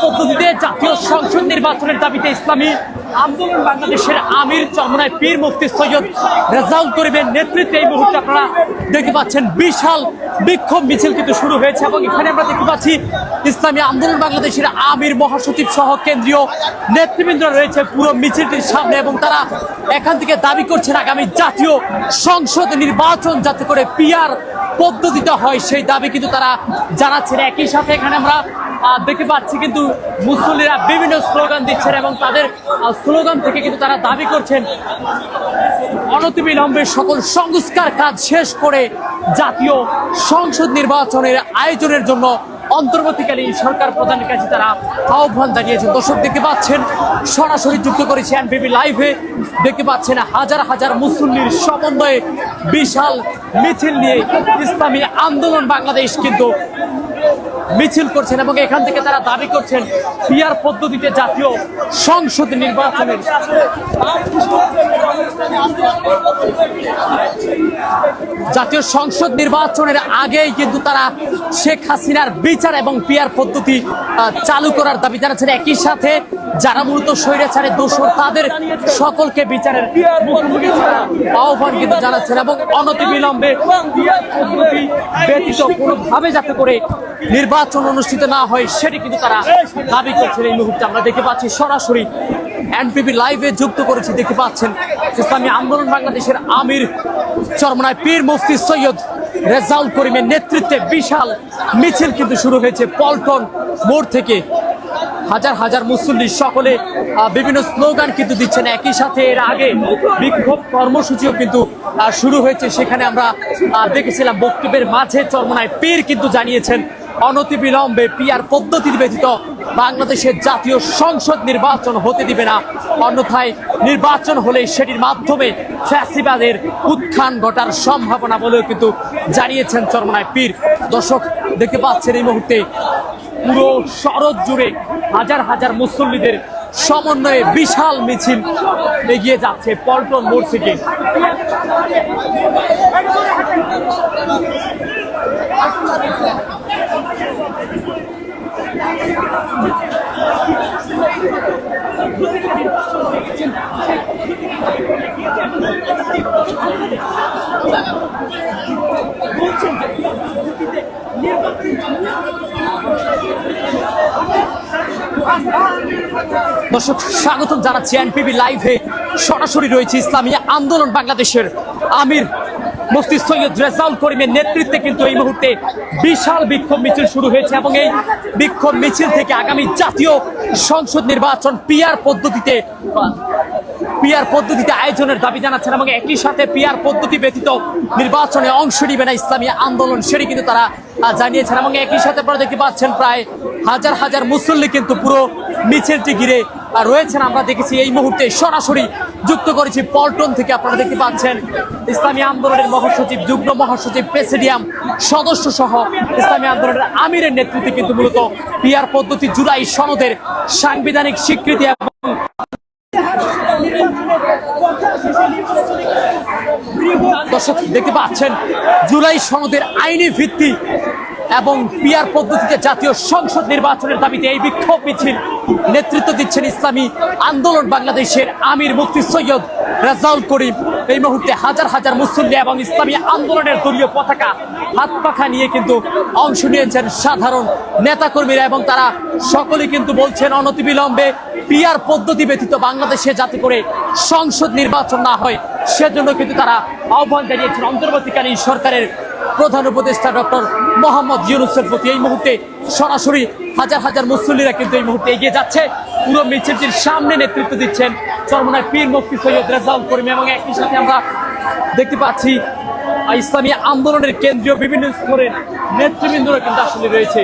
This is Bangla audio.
পদ্ধতিতে জাতীয় সংসদ নির্বাচনের দাবিতে ইসলামী আন্দোলন বাংলাদেশের আমির চরমনায় পীর মুফতি সৈয়দ রেজাউল করিমের নেতৃত্বে এই মুহূর্তে আপনারা দেখতে পাচ্ছেন বিশাল বিক্ষোভ মিছিল কিন্তু শুরু হয়েছে এবং এখানে আমরা দেখতে পাচ্ছি ইসলামী আন্দোলন বাংলাদেশের আমির মহাসচিব সহ কেন্দ্রীয় নেতৃবৃন্দ রয়েছে পুরো মিছিলটির সামনে এবং তারা এখান থেকে দাবি করছেন আগামী জাতীয় সংসদ নির্বাচন যাতে করে পিআর পদ্ধতিতে হয় সেই দাবি কিন্তু তারা জানাচ্ছেন। একই সাথে এখানে আমরা দেখতে পাচ্ছি কিন্তু মুসল্লিরা বিভিন্ন স্লোগান দিচ্ছেন এবং তাদের স্লোগান থেকে কিন্তু তারা দাবি করছেন অনতিবিলম্বে সকল সংস্কার কাজ শেষ করে জাতীয় সংসদ নির্বাচনের আয়োজনের জন্য অন্তর্বর্তীকালীন সরকার প্রধানের কাছে তারা আহ্বান জানিয়েছেন। দর্শক দেখতে পাচ্ছেন সরাসরি যুক্ত করেছে এনপিবি লাইভে, দেখতে পাচ্ছেন হাজার হাজার মুসল্লির সমন্বয়ে বিশাল মিছিল নিয়ে ইসলামী আন্দোলন বাংলাদেশ কিন্তু মিছিল করছেন এবং এখান থেকে তারা দাবি করছেন পিআর পদ্ধতিতে জাতীয় সংসদ নির্বাচনের আগেই কিন্তু তারা শেখ হাসিনার বিচার এবং পিআর পদ্ধতি চালু করার দাবি জানাচ্ছেন। একই সাথে যারা মূলত স্বৈরাচারে দোষর তাদের সকলকে বিচারের আহ্বান কিন্তু জানাচ্ছেন এবং অনতিবিলম্বে ব্যতীত কোনোভাবে যাতে করে নির্বাচন অনুষ্ঠিত না হয় সেটি কিন্তু তারা দাবি করছেন। এই মুহূর্তে আমরা দেখতে পাচ্ছি সরাসরি এনপিবি লাইভে যুক্ত করেছি, দেখতে পাচ্ছেন ইসলামী আন্দোলন বাংলাদেশের আমির চরমনায় পীর মুফতি সৈয়দ রেজাউল করিমের নেতৃত্বে বিশাল মিছিল কিন্তু শুরু হয়েছে পল্টন মোড় থেকে। হাজার হাজার মুসল্লি সকলে বিভিন্ন স্লোগান কিন্তু দিচ্ছেন। একই সাথে এর আগে বিক্ষোভ কর্মসূচিও কিন্তু শুরু হয়েছে, সেখানে আমরা দেখেছিলাম বক্তব্যের মাঝে চরমনায় পীর কিন্তু জানিয়েছেন অনতিবিলম্বে পিআর পদ্ধতির ব্যতীত বাংলাদেশের জাতীয় সংসদ নির্বাচন হতে দিবে না, অন্যথায় নির্বাচন হলে সেটির মাধ্যমে ফ্যাসিবাদের উত্থান ঘটার সম্ভাবনা বলেও কিন্তু জানিয়েছেন চরমনায় পীর। দর্শক দেখতে পাচ্ছেন এই মুহূর্তে পুরো শরৎ জুড়ে হাজার হাজার মুসল্লিদের সমন্বয়ে বিশাল মিছিল এগিয়ে যাচ্ছে পল্টন মোড় থেকে। দর্শক স্বাগতম জানাচ্ছি এনপিবি লাইভে, সরাসরি রয়েছে ইসলামী আন্দোলন বাংলাদেশের আমির মুফতি সৈয়দ রেজাউল করিমের নেতৃত্বে কিন্তু এই মুহূর্তে বিশাল বিক্ষোভ মিছিল শুরু হয়েছে এবং এই বিক্ষোভ মিছিল থেকে আগামী জাতীয় সংসদ নির্বাচন পিআর পদ্ধতিতে আয়োজনের দাবি জানাচ্ছেন এবং একই সাথে পিআর পদ্ধতি ব্যতীত নির্বাচনে অংশ নিবে না ইসলামী আন্দোলন, সেটি কিন্তু তারা জানিয়েছেন এবং একই সাথে আপনারা দেখতে পাচ্ছেন প্রায় হাজার হাজার মুসল্লি কিন্তু পুরো মিছিলটি ঘিরে রয়েছেন। আমরা দেখেছি এই মুহূর্তে সরাসরি যুক্ত করেছি পল্টন থেকে, আপনারা দেখতে পাচ্ছেন ইসলামী আন্দোলনের মহাসচিব, যুগ্ম মহাসচিব, প্রেসিডিয়াম সদস্য সহ ইসলামী আন্দোলনের আমিরের নেতৃত্বে কিন্তু মূলত পিআর পদ্ধতি জুলাই সনদের সাংবিধানিক স্বীকৃতি এবং দর্শক দেখতে পাচ্ছেন জুলাই সনদের আইনি ভিত্তি এবং পিআর পদ্ধতিতে জাতীয় সংসদ নির্বাচনের দাবিতে এই বিক্ষোভ মিছিল নেতৃত্ব দিচ্ছেন ইসলামী আন্দোলন বাংলাদেশের আমির মুফতি সৈয়দ রেজাউল করিম। এই মুহূর্তে হাজার হাজার মুসল্লি এবং ইসলামী আন্দোলনের দলীয় পতাকা হাত পাখা নিয়ে কিন্তু অংশ নিয়েছেন সাধারণ নেতাকর্মীরা এবং তারা সকলে কিন্তু বলছেন অনতিবিলম্বে পিআর পদ্ধতি ব্যতীত বাংলাদেশে যাতে করে সংসদ নির্বাচন না হয় সেজন্য কিন্তু তারা আহ্বান জানিয়েছেন অন্তর্বর্তীকালীন সরকারের প্রধান উপদেষ্টা ডক্টর মোহাম্মদ ইউনূসের প্রতি। এই মুহূর্তে সরাসরি হাজার হাজার মুসল্লিরা কিন্তু এই মুহূর্তে এগিয়ে যাচ্ছে, পুরো মিছিলটির সামনে নেতৃত্ব দিচ্ছেন চরমনায় পীর মুফতি সৈয়দ রেজাউল করিম এবং একই সাথে আমরা দেখতে পাচ্ছি ইসলামী আন্দোলনের কেন্দ্রীয় বিভিন্ন স্তরের নেতৃবৃন্দরা কিন্তু আসলে রয়েছে।